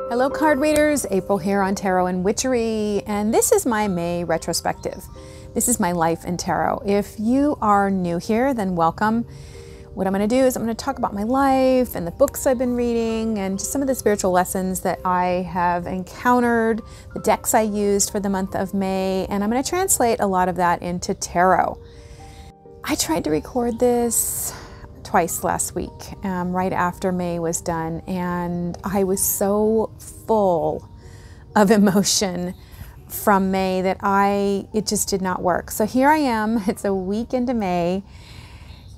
Hello card readers, April here on Tarot and Witchery, and this is my May retrospective. This is my life in tarot. If you are new here, then welcome. What I'm going to do is I'm going to talk about my life and the books I've been reading and just some of the spiritual lessons that I have encountered, the decks I used for the month of May, and I'm going to translate a lot of that into tarot. I tried to record this twice last week, right after May was done, and I was so full of emotion from May that it just did not work. So here I am, it's a week into May,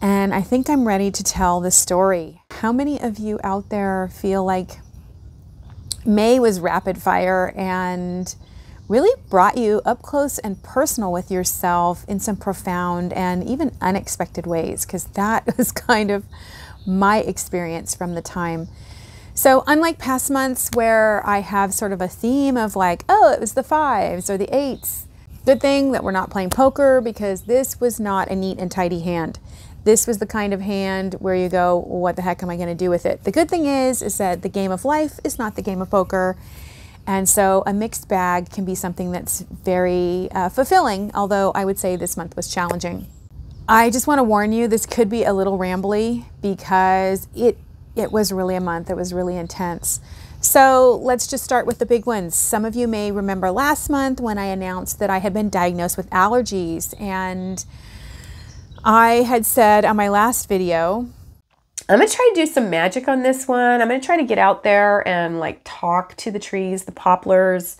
and I think I'm ready to tell the story. How many of you out there feel like May was rapid fire and really brought you up close and personal with yourself in some profound and even unexpected ways? Because that was kind of my experience from the time. So unlike past months where I have sort of a theme of like, oh, it was the fives or the eights. Good thing that we're not playing poker, because this was not a neat and tidy hand. This was the kind of hand where you go, what the heck am I going to do with it? The good thing is that the game of life is not the game of poker. And so a mixed bag can be something that's very fulfilling, although I would say this month was challenging. I just want to warn you, this could be a little rambly because it was really a month. It was really intense. So let's just start with the big ones. Some of you may remember last month when I announced that I had been diagnosed with allergies, and I had said on my last video, I'm going to try to do some magic on this one. I'm going to try to get out there and like talk to the trees, the poplars,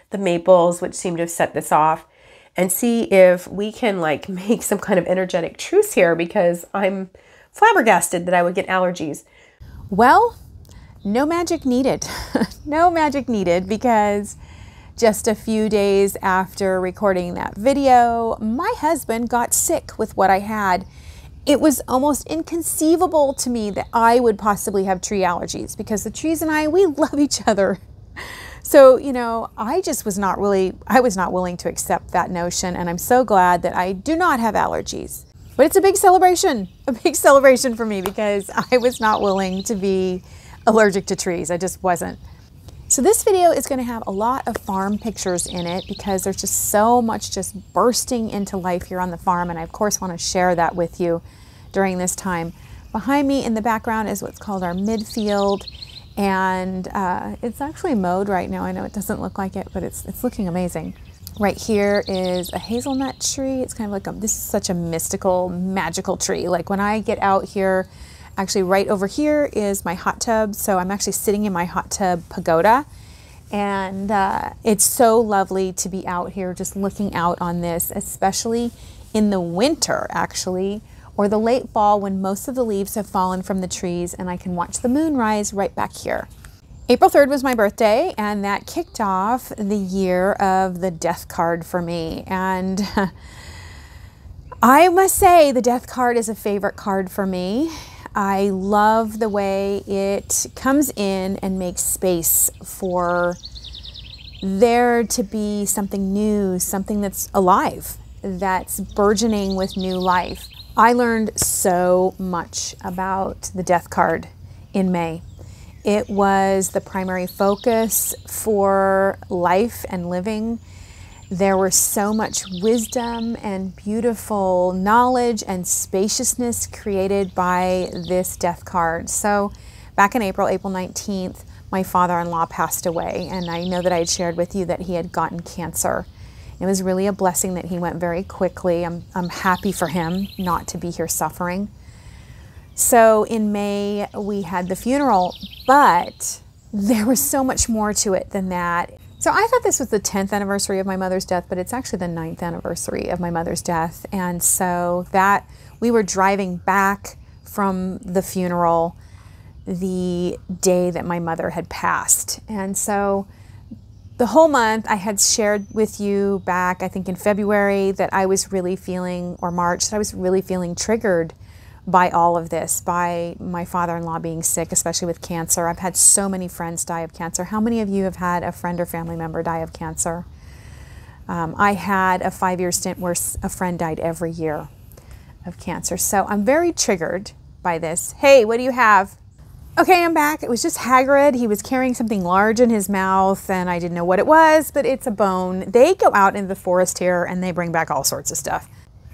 the maples, which seem to have set this off, and see if we can like make some kind of energetic truce here, because I'm flabbergasted that I would get allergies. Well, no magic needed. No magic needed, because just a few days after recording that video, my husband got sick with what I had. It was almost inconceivable to me that I would possibly have tree allergies, because the trees and I, we love each other. So, you know, I was not willing to accept that notion, and I'm so glad that I do not have allergies. But it's a big celebration for me, because I was not willing to be allergic to trees. I just wasn't. So this video is going to have a lot of farm pictures in it, because there's just so much just bursting into life here on the farm, and I of course want to share that with you during this time. Behind me in the background is what's called our midfield, and it's actually mowed right now. I know it doesn't look like it, but it's looking amazing. Right here is a hazelnut tree. It's kind of like this is such a mystical, magical tree. Like when I get out here, actually right over here is my hot tub. So I'm actually sitting in my hot tub pagoda, and it's so lovely to be out here just looking out on this, especially in the winter actually, or the late fall when most of the leaves have fallen from the trees and I can watch the moon rise right back here. April 3rd was my birthday, and that kicked off the year of the death card for me. And I must say the death card is a favorite card for me. I love the way it comes in and makes space for there to be something new, something that's alive, that's burgeoning with new life. I learned so much about the death card in May. It was the primary focus for life and living. There was so much wisdom and beautiful knowledge and spaciousness created by this death card. So back in April 19th, my father-in-law passed away, and I know that I had shared with you that he had gotten cancer. It was really a blessing that he went very quickly. I'm happy for him not to be here suffering. So in May, we had the funeral, but there was so much more to it than that. So I thought this was the 10th anniversary of my mother's death, but it's actually the 9th anniversary of my mother's death. And so that we were driving back from the funeral the day that my mother had passed. And so the whole month I had shared with you back, I think in February, that I was really feeling, or March, that I was really feeling triggered by all of this, by my father-in-law being sick, especially with cancer. I've had so many friends die of cancer. How many of you have had a friend or family member die of cancer? I had a 5-year stint where a friend died every year of cancer. So I'm very triggered by this. Hey, what do you have? Okay, I'm back. It was just Hagrid. He was carrying something large in his mouth, and I didn't know what it was, but it's a bone. They go out into the forest here, and they bring back all sorts of stuff.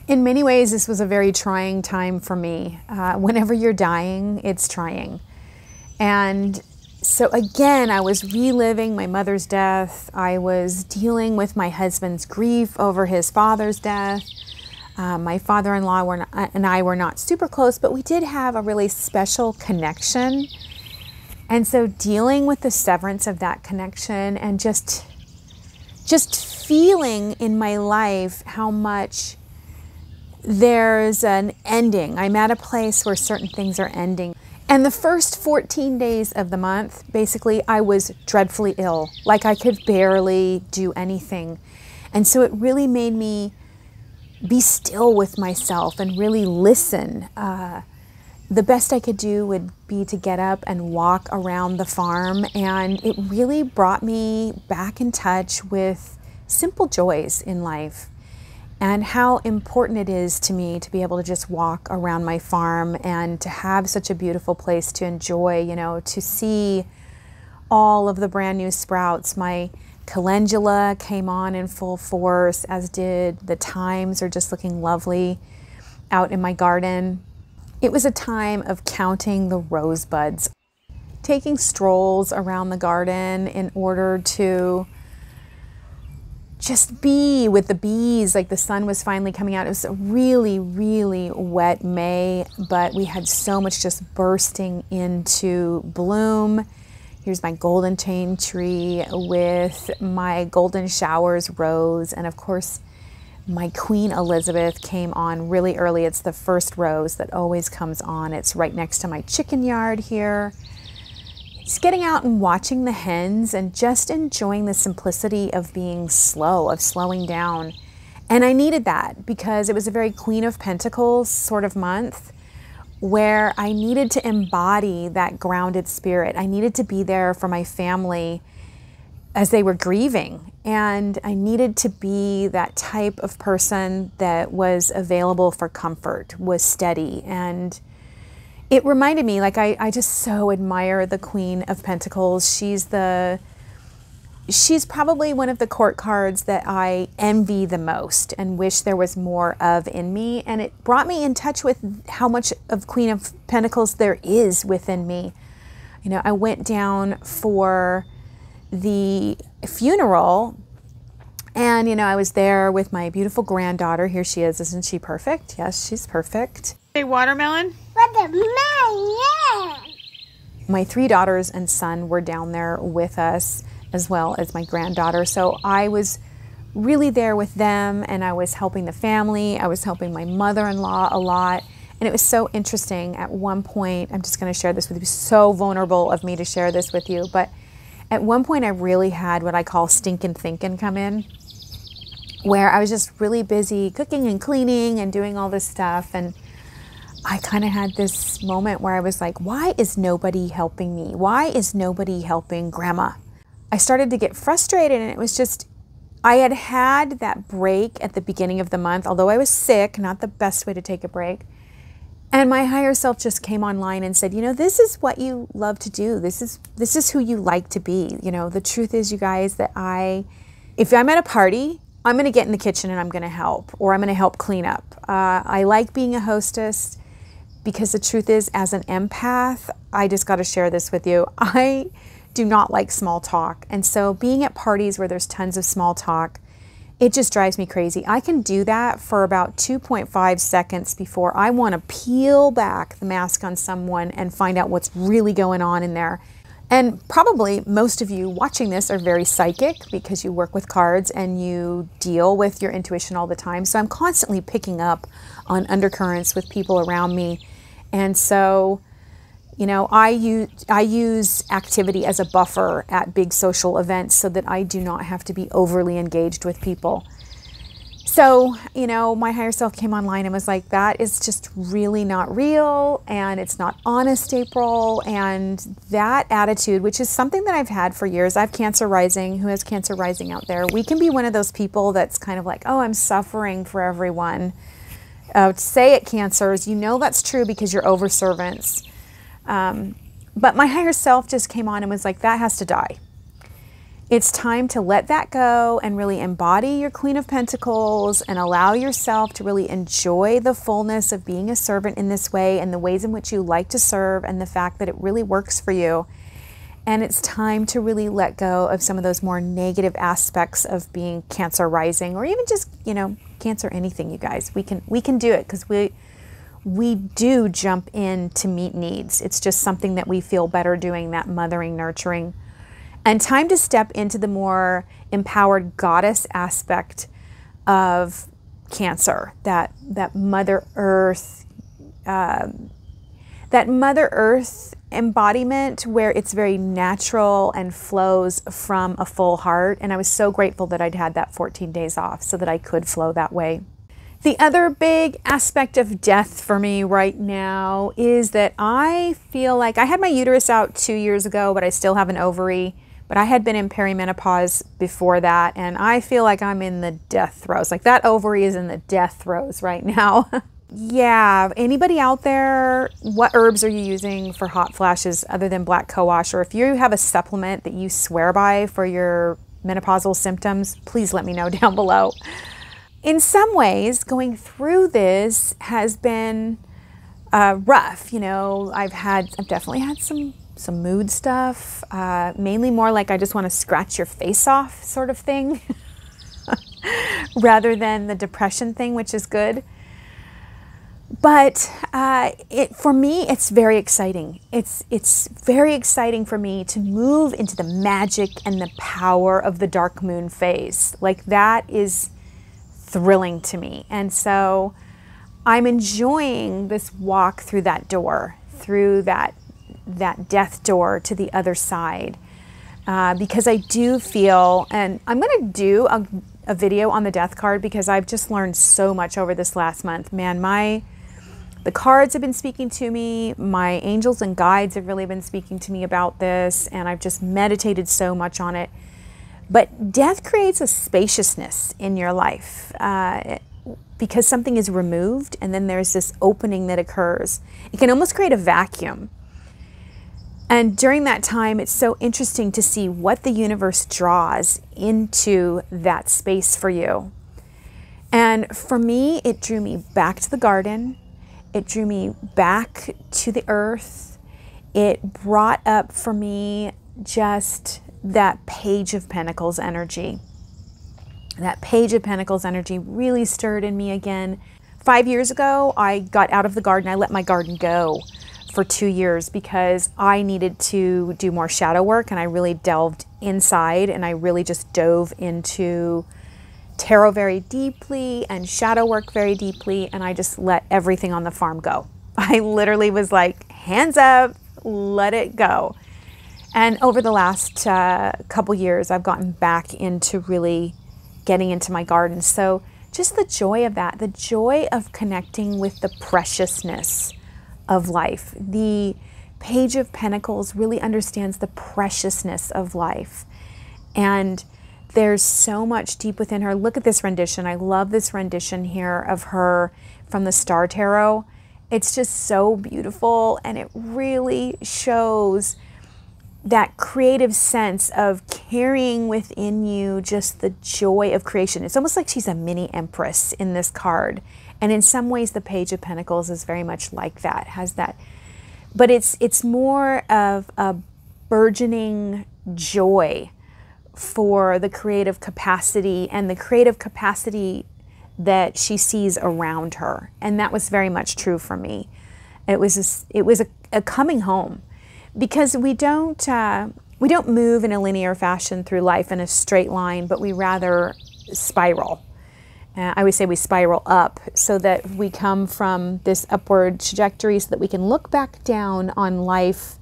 In many ways, this was a very trying time for me. Whenever you're dying, it's trying. And so again, I was reliving my mother's death. I was dealing with my husband's grief over his father's death. My father-in-law and I were not super close, but we did have a really special connection. And so dealing with the severance of that connection and just feeling in my life how much there's an ending. I'm at a place where certain things are ending. And the first 14 days of the month, basically, I was dreadfully ill. Like I could barely do anything. And so it really made me be still with myself and really listen. The best I could do would be to get up and walk around the farm, and it really brought me back in touch with simple joys in life and how important it is to me to be able to just walk around my farm and to have such a beautiful place to enjoy, you know, to see all of the brand new sprouts. My calendula came on in full force, as did the thymes are just looking lovely out in my garden. It was a time of counting the rosebuds, taking strolls around the garden in order to just be with the bees. Like the sun was finally coming out. It was a really, really wet May, but we had so much just bursting into bloom. Here's my golden chain tree with my golden showers rose. And of course, my Queen Elizabeth came on really early. It's the first rose that always comes on. It's right next to my chicken yard here. Just getting out and watching the hens and just enjoying the simplicity of being slow, of slowing down. And I needed that because it was a very Queen of Pentacles sort of month, where I needed to embody that grounded spirit. I needed to be there for my family as they were grieving. And I needed to be that type of person that was available for comfort, was steady. And it reminded me, like, I just so admire the Queen of Pentacles. She's probably one of the court cards that I envy the most and wish there was more of in me. And it brought me in touch with how much of Queen of Pentacles there is within me. You know, I went down for the funeral and, you know, I was there with my beautiful granddaughter. Here she is. Isn't she perfect? Yes, she's perfect. Hey, watermelon? Watermelon! My 3 daughters and son were down there with us, as well as my granddaughter. So I was really there with them, and I was helping the family. I was helping my mother-in-law a lot. And it was so interesting. At one point, I'm just going to share this with you. So vulnerable of me to share this with you. But at one point, I really had what I call stinking thinking come in, where I was just really busy cooking and cleaning and doing all this stuff. And I kind of had this moment where I was like, why is nobody helping me? Why is nobody helping Grandma? I started to get frustrated, and it was just, I had had that break at the beginning of the month, although I was sick, not the best way to take a break. And my higher self just came online and said, you know, this is what you love to do. This is who you like to be. You know, the truth is, you guys, that if I'm at a party, I'm going to get in the kitchen and I'm going to help, or I'm going to help clean up. I like being a hostess because the truth is, as an empath, I just got to share this with you. I do not like small talk. And so being at parties where there's tons of small talk, it just drives me crazy. I can do that for about 2.5 seconds before I want to peel back the mask on someone and find out what's really going on in there. And probably most of you watching this are very psychic because you work with cards and you deal with your intuition all the time. So I'm constantly picking up on undercurrents with people around me. And so, you know, I use activity as a buffer at big social events so that I do not have to be overly engaged with people. So, you know, my higher self came online and was like, that is just really not real, and it's not honest, April. And that attitude, which is something that I've had for years. I have Cancer rising. Who has Cancer rising out there? We can be one of those people that's kind of like, oh, I'm suffering for everyone. Say it, Cancers. You know that's true because you're over servants. But my higher self just came on and was like, that has to die. It's time to let that go and really embody your Queen of Pentacles and allow yourself to really enjoy the fullness of being a servant in this way and the ways in which you like to serve and the fact that it really works for you. And it's time to really let go of some of those more negative aspects of being Cancer rising, or even just, you know, Cancer anything, you guys. We can do it because we do jump in to meet needs. It's just something that we feel better doing, that mothering, nurturing. And time to step into the more empowered goddess aspect of Cancer, that Mother Earth, embodiment where it's very natural and flows from a full heart. And I was so grateful that I'd had that 14 days off so that I could flow that way. The other big aspect of death for me right now is that I feel like I had my uterus out 2 years ago, but I still have an ovary. But I had been in perimenopause before that, and I feel like I'm in the death throes. Like that ovary is in the death throes right now. Yeah, anybody out there, what herbs are you using for hot flashes other than black cohosh? Or if you have a supplement that you swear by for your menopausal symptoms, please let me know down below. In some ways, going through this has been rough. You know, I've definitely had some mood stuff, mainly more like I just want to scratch your face off sort of thing, rather than the depression thing, which is good. But for me, it's very exciting. It's very exciting for me to move into the magic and the power of the dark moon phase. Like that is thrilling to me. And so I'm enjoying this walk through that door, through that death door to the other side, because I do feel, and I'm going to do a video on the death card because I've just learned so much over this last month. Man, the cards have been speaking to me. My angels and guides have really been speaking to me about this, and I've just meditated so much on it. But death creates a spaciousness in your life because something is removed, and then there's this opening that occurs. It can almost create a vacuum. And during that time, it's so interesting to see what the universe draws into that space for you. And for me, it drew me back to the garden. It drew me back to the earth. It brought up for me just that Page of Pentacles energy. That Page of Pentacles energy really stirred in me again. 5 years ago, I got out of the garden. I let my garden go for 2 years because I needed to do more shadow work, and I really delved inside, and I really just dove into tarot very deeply and shadow work very deeply, and I just let everything on the farm go. I literally was like, hands up, let it go. And over the last couple years, I've gotten back into really getting into my garden. So just the joy of that, the joy of connecting with the preciousness of life. The Page of Pentacles really understands the preciousness of life. And there's so much deep within her. Look at this rendition. I love this rendition here of her from the Star Tarot. It's just so beautiful, and it really shows that creative sense of carrying within you just the joy of creation. It's almost like she's a mini empress in this card. And in some ways, the Page of Pentacles is very much like that, has that. But it's more of a burgeoning joy for the creative capacity and the creative capacity that she sees around her. And that was very much true for me. It was a coming home, because we don't move in a linear fashion through life in a straight line, but we rather spiral. I would say we spiral up so that we come from this upward trajectory so that we can look back down on life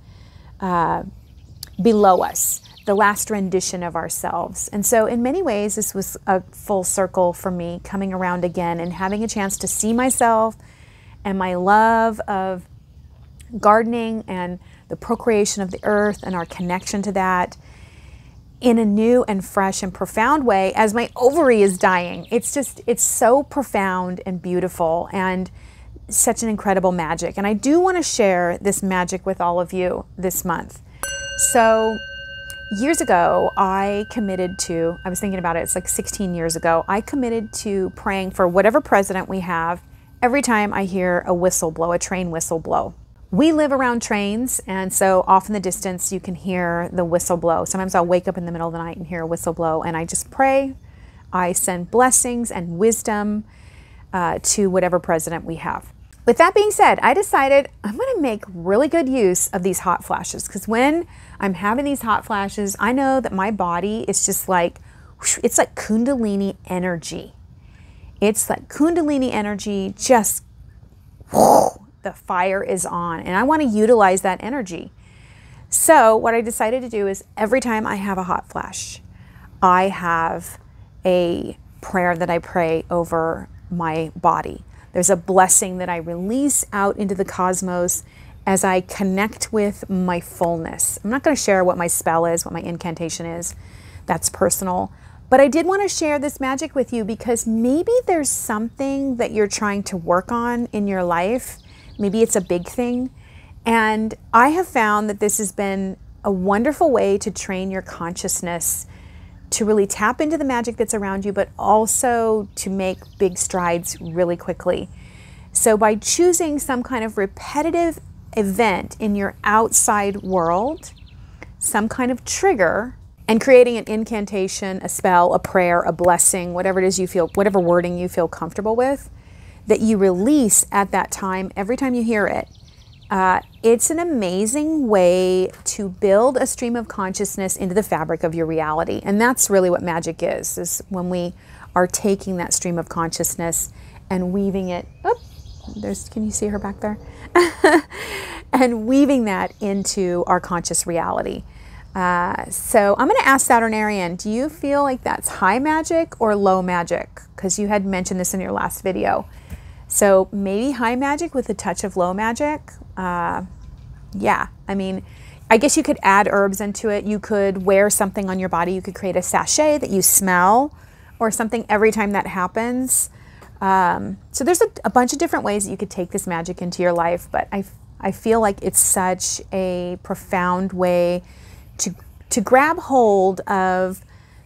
below us, the last rendition of ourselves. And so in many ways, this was a full circle for me, coming around again and having a chance to see myself and my love of gardening and the procreation of the earth and our connection to that in a new and fresh and profound way as my ovary is dying. It's so profound and beautiful. And such an incredible magic. And I do want to share this magic with all of you this month. So years ago, I was thinking about it, it's like 16 years ago, I committed to praying for whatever president we have every time I hear a whistle blow, a train whistle blow. We live around trains, and so off in the distance you can hear the whistle blow. Sometimes I'll wake up in the middle of the night and hear a whistle blow, and I just pray. I send blessings and wisdom to whatever president we have. With that being said, I decided I'm going to make really good use of these hot flashes, because when I'm having these hot flashes, I know that my body is just like, it's like Kundalini energy. It's like Kundalini energy, just the fire is on, and I want to utilize that energy. So what I decided to do is every time I have a hot flash, I have a prayer that I pray over my body. There's a blessing that I release out into the cosmos as I connect with my fullness. I'm not going to share what my spell is, what my incantation is. That's personal. But I did want to share this magic with you because maybe there's something that you're trying to work on in your life. Maybe it's a big thing. And I have found that this has been a wonderful way to train your consciousness to really tap into the magic that's around you, but also to make big strides really quickly. So by choosing some kind of repetitive event in your outside world, some kind of trigger, and creating an incantation, a spell, a prayer, a blessing, whatever it is you feel, whatever wording you feel comfortable with, that you release at that time, every time you hear it. It's an amazing way to build a stream of consciousness into the fabric of your reality. And that's really what magic is when we are taking that stream of consciousness and weaving it, can you see her back there? And weaving that into our conscious reality. So I'm going to ask Saturnarian, do you feel like that's high magic or low magic? Because you had mentioned this in your last video. So maybe high magic with a touch of low magic. Yeah, I mean, I guess you could add herbs into it. You could wear something on your body. You could create a sachet that you smell or something every time that happens. So there's a bunch of different ways that you could take this magic into your life, but I feel like it's such a profound way to grab hold of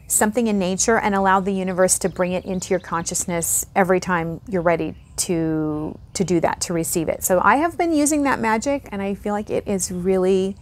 something in nature and allow the universe to bring it into your consciousness every time you're ready to do that, to receive it. So I have been using that magic, and I feel like it has really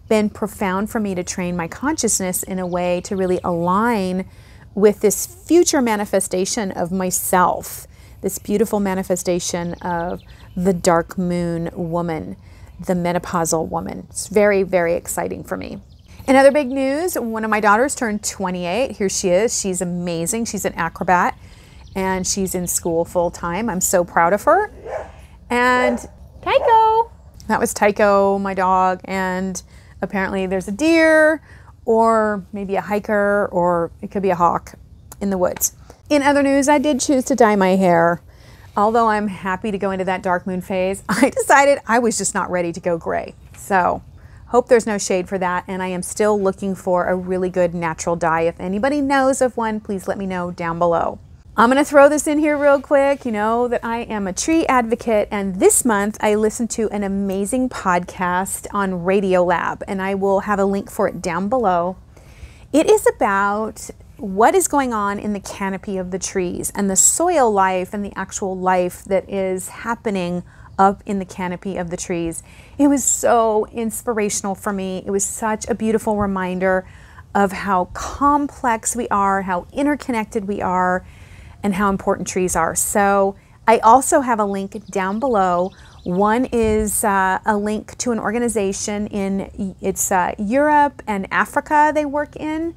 been profound for me to train my consciousness in a way to really align with this future manifestation of myself, this beautiful manifestation of the dark moon woman, the menopausal woman. It's very, very exciting for me. In other big news, one of my daughters turned 28. Here she is. She's amazing. She's an acrobat, and she's in school full time. I'm so proud of her. And Tycho, that was Tycho, my dog, and apparently there's a deer or maybe a hiker, or it could be a hawk in the woods. In other news, I did choose to dye my hair. Although I'm happy to go into that dark moon phase, I decided I was just not ready to go gray. So hope there's no shade for that, and I am still looking for a really good natural dye. If anybody knows of one, please let me know down below. I'm going to throw this in here real quick. You know that I am a tree advocate, and this month I listened to an amazing podcast on Radiolab, and I will have a link for it down below. It is about what is going on in the canopy of the trees and the soil life and the actual life that is happening up in the canopy of the trees. It was so inspirational for me. It was such a beautiful reminder of how complex we are, how interconnected we are, and how important trees are. So I also have a link down below. One is a link to an organization in Europe and Africa they work in,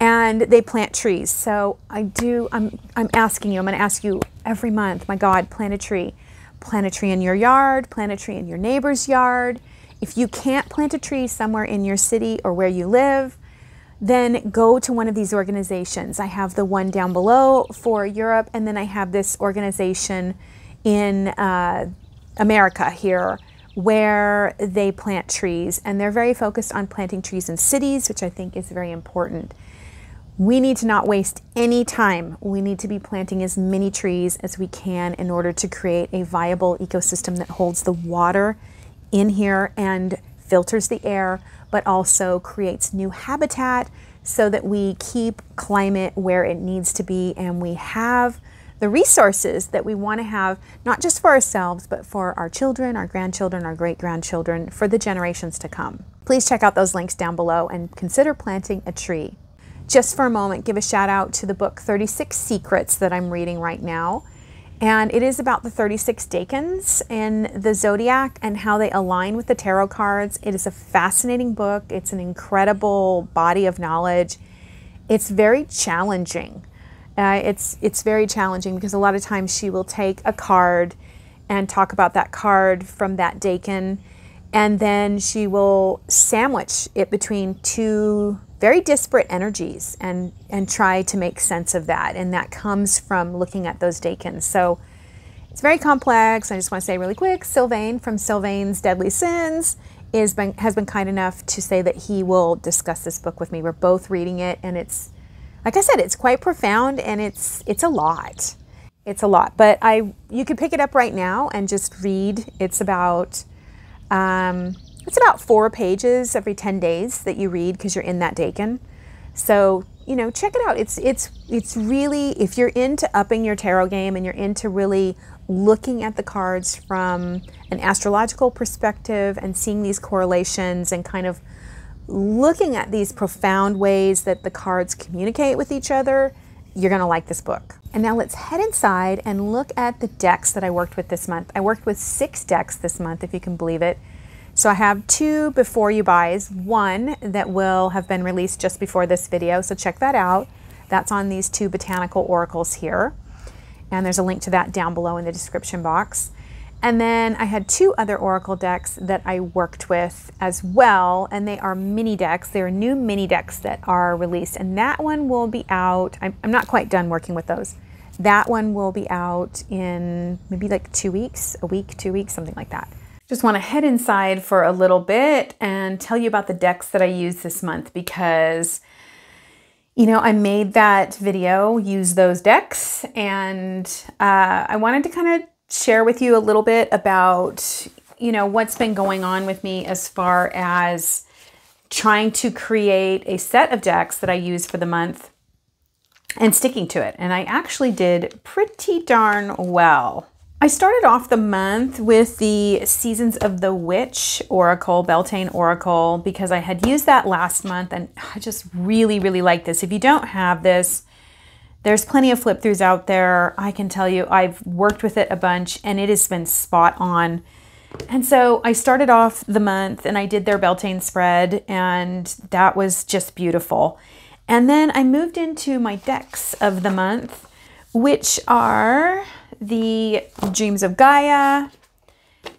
and they plant trees. So I'm asking you, I'm going to ask you every month, my God, plant a tree. Plant a tree in your yard, plant a tree in your neighbor's yard. If you can't plant a tree somewhere in your city or where you live, then go to one of these organizations. I have the one down below for Europe, and then I have this organization in America here where they plant trees, and they're very focused on planting trees in cities, which I think is very important. We need to not waste any time. We need to be planting as many trees as we can in order to create a viable ecosystem that holds the water in here and filters the air, but also creates new habitat so that we keep climate where it needs to be and we have the resources that we want to have, not just for ourselves, but for our children, our grandchildren, our great-grandchildren, for the generations to come. Please check out those links down below and consider planting a tree. Just for a moment, give a shout out to the book 36 Secrets that I'm reading right now. And it is about the 36 decans in the zodiac and how they align with the tarot cards. It is a fascinating book. It's an incredible body of knowledge. It's very challenging. It's very challenging because a lot of times she will take a card and talk about that card from that decan, and then she will sandwich it between two very disparate energies and try to make sense of that. And that comes from looking at those decans. So it's very complex. I just want to say really quick, Sylvaine from Sylvaine's Deadly Sins has been kind enough to say that he will discuss this book with me. We're both reading it, and it's, like I said, it's quite profound, and it's a lot. It's a lot, but you could pick it up right now and just read. It's about 4 pages every 10 days that you read because you're in that decan. So, you know, check it out. It's really, if you're into upping your tarot game and you're into really looking at the cards from an astrological perspective and seeing these correlations and kind of looking at these profound ways that the cards communicate with each other, you're going to like this book. And now let's head inside and look at the decks that I worked with this month. I worked with 6 decks this month, if you can believe it. So I have 2 before you buys, 1 that will have been released just before this video, so check that out. That's on these 2 botanical oracles here. And there's a link to that down below in the description box. And then I had 2 other oracle decks that I worked with as well, and they are mini decks. They are new mini decks that are released, and that one will be out. I'm not quite done working with those. That one will be out in maybe like 2 weeks, a week, 2 weeks, something like that. Just want to head inside for a little bit and tell you about the decks that I used this month because, you know, I made that video, use those decks, and I wanted to kind of share with you a little bit about, you know, what's been going on with me as far as trying to create a set of decks that I use for the month and sticking to it. And I actually did pretty darn well. I started off the month with the Seasons of the Witch Oracle, Beltane Oracle, because I had used that last month and I just really, really like this. If you don't have this, there's plenty of flip throughs out there. I can tell you I've worked with it a bunch and it has been spot on. And so I started off the month and I did their Beltane spread and that was just beautiful. And then I moved into my decks of the month, which are the Dreams of Gaia,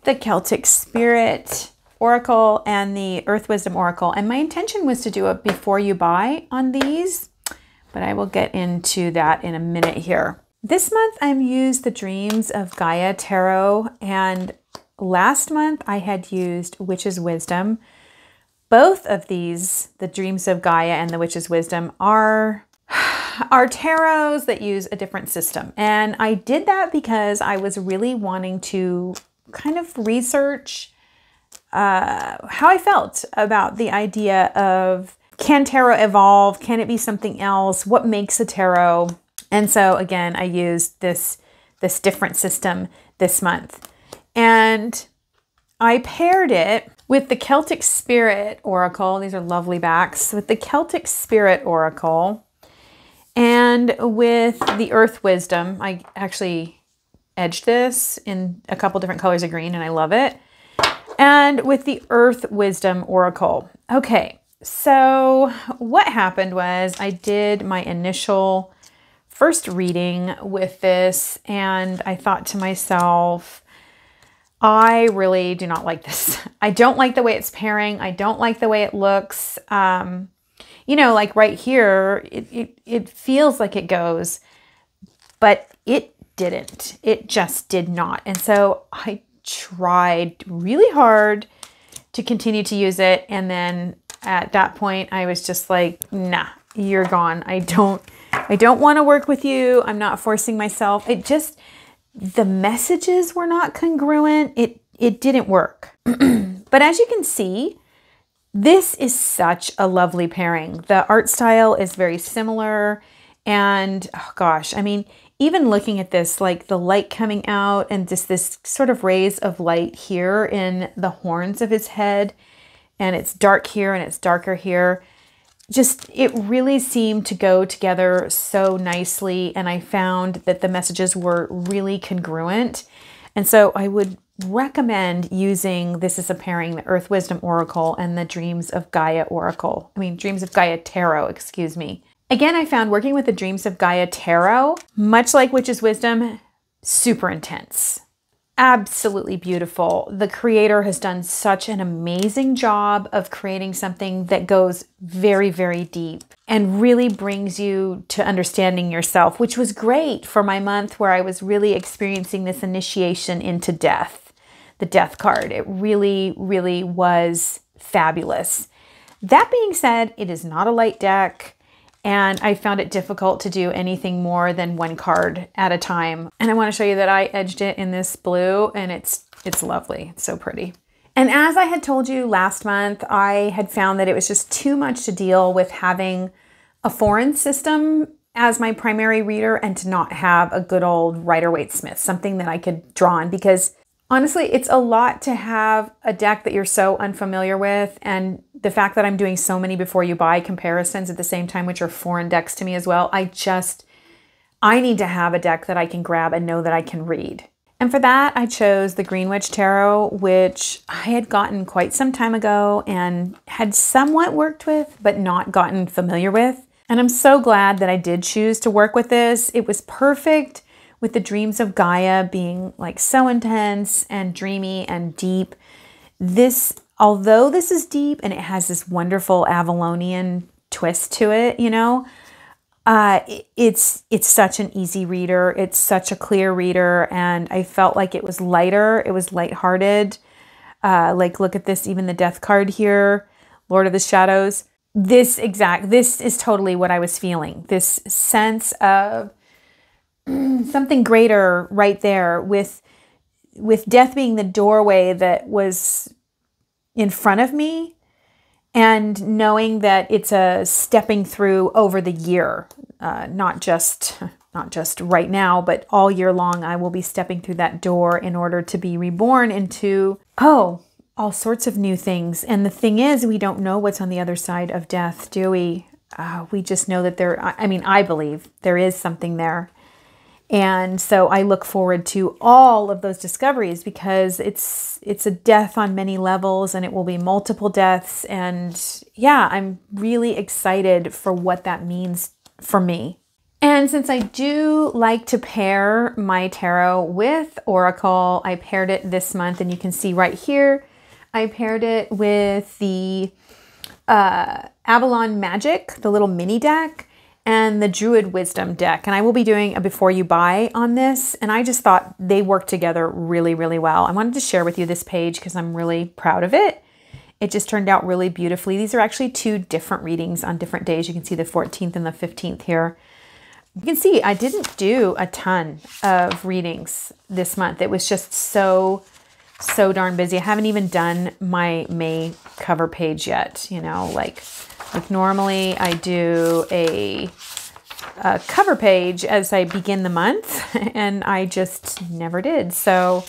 the Celtic Spirit Oracle, and the Earth Wisdom Oracle. And my intention was to do a before you buy on these, but I will get into that in a minute here. This month I've used the Dreams of Gaia Tarot, and last month I had used Witch's Wisdom. Both of these, the Dreams of Gaia and the Witch's Wisdom, are tarots that use a different system. And I did that because I was really wanting to kind of research how I felt about the idea of, can tarot evolve? Can it be something else? What makes a tarot? And so again, I used this different system this month. And I paired it with the Celtic Spirit Oracle. These are lovely backs. With the Celtic Spirit Oracle and with the Earth Wisdom. I actually edged this in a couple different colors of green and I love it. And with the Earth Wisdom Oracle. Okay, so what happened was I did my initial first reading with this and I thought to myself, I really do not like this. I don't like the way it's pairing. I don't like the way it looks. You know, like right here, it feels like it goes, but it didn't. It just did not. And so I tried really hard to continue to use it. And then at that point, I was just like, nah, you're gone. I don't want to work with you. I'm not forcing myself. The messages were not congruent. It didn't work. But as you can see, this is such a lovely pairing. The art style is very similar. And oh gosh, I mean, even looking at this, like the light coming out and just this sort of rays of light here in the horns of his head, and it's dark here and it's darker here. Just, it really seemed to go together so nicely. And I found that the messages were really congruent. And so I would recommend using this as a pairing, the Earth Wisdom Oracle and the Dreams of Gaia Oracle. Dreams of Gaia Tarot, excuse me. Again, I found working with the Dreams of Gaia Tarot, much like Witch's Wisdom, super intense. Absolutely beautiful. The creator has done such an amazing job of creating something that goes very, very deep and really brings you to understanding yourself, which was great for my month where I was really experiencing this initiation into death, the death card. It really, really was fabulous. That being said, it is not a light deck. And I found it difficult to do anything more than one card at a time. And I want to show you that I edged it in this blue, and it's lovely. It's so pretty. And as I had told you last month, I had found that it was just too much to deal with having a foreign system as my primary reader and to not have a good old Rider-Waite-Smith, something that I could draw on, because honestly, it's a lot to have a deck that you're so unfamiliar with, and the fact that I'm doing so many before you buy comparisons at the same time, which are foreign decks to me as well, I need to have a deck that I can grab and know that I can read. And for that, I chose the Green Witch Tarot, which I had gotten quite some time ago and had somewhat worked with, but not gotten familiar with. And I'm so glad that I did choose to work with this. It was perfect with the Dreams of Gaia being like so intense and dreamy and deep. Although this is deep and it has this wonderful Avalonian twist to it, it's such an easy reader. It's such a clear reader, and I felt like it was lighter. It was lighthearted. Like, look at this, even the death card here, Lord of the Shadows. This is totally what I was feeling. This sense of something greater right there, with death being the doorway that was in front of me, and knowing that it's a stepping through over the year, not just right now, but all year long. I will be stepping through that door in order to be reborn into all sorts of new things. And the thing is, we don't know what's on the other side of death, do we? We just know that I believe there is something there. And so I look forward to all of those discoveries, because it's a death on many levels, and it will be multiple deaths. And yeah, I'm really excited for what that means for me. And since I do like to pair my tarot with Oracle, I paired it this month, and you can see right here, I paired it with the Avalon Magic, the little mini deck, and the Druid Wisdom deck. And I will be doing a before you buy on this. And I just thought they work together really, really well. I wanted to share with you this page because I'm really proud of it. It just turned out really beautifully. These are actually two different readings on different days. You can see the 14th and the 15th here. You can see I didn't do a ton of readings this month. It was just so darn busy. I haven't even done my May cover page yet, like normally I do a cover page as I begin the month, and I just never did. So,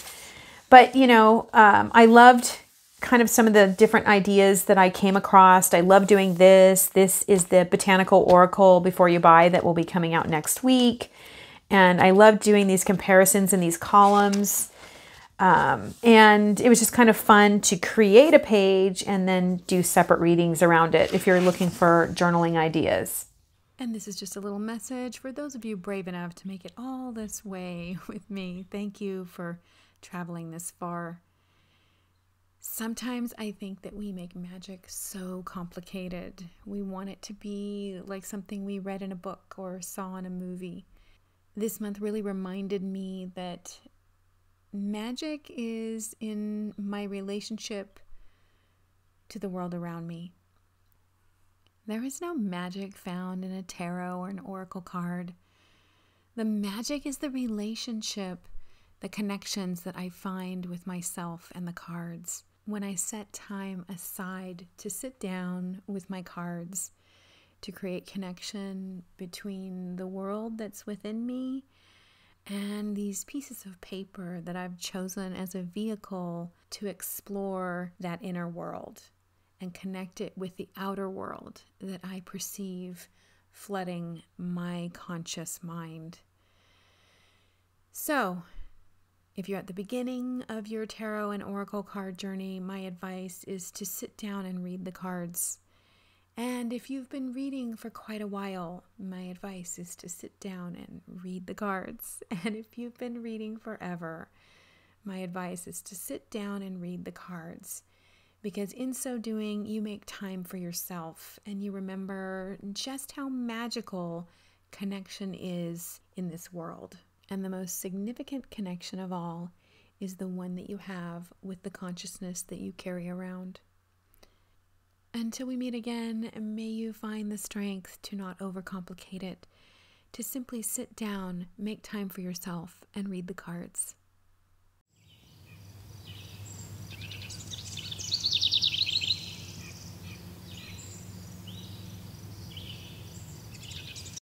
but I loved kind of some of the different ideas that I came across. I love doing this. This is the Botanical Oracle Before You Buy that will be coming out next week. And I love doing these comparisons in these columns. And it was just kind of fun to create a page and then do separate readings around it if you're looking for journaling ideas. And this is just a little message for those of you brave enough to make it all this way with me. Thank you for traveling this far. Sometimes I think that we make magic so complicated. We want it to be like something we read in a book or saw in a movie. This month really reminded me that magic is in my relationship to the world around me. There is no magic found in a tarot or an oracle card. The magic is the relationship, the connections that I find with myself and the cards. When I set time aside to sit down with my cards, to create connection between the world that's within me and these pieces of paper that I've chosen as a vehicle to explore that inner world and connect it with the outer world that I perceive flooding my conscious mind. So, if you're at the beginning of your tarot and oracle card journey, my advice is to sit down and read the cards. And if you've been reading for quite a while, my advice is to sit down and read the cards. And if you've been reading forever, my advice is to sit down and read the cards. Because in so doing, you make time for yourself and you remember just how magical connection is in this world. And the most significant connection of all is the one that you have with the consciousness that you carry around. Until we meet again, may you find the strength to not overcomplicate it, to simply sit down, make time for yourself, and read the cards.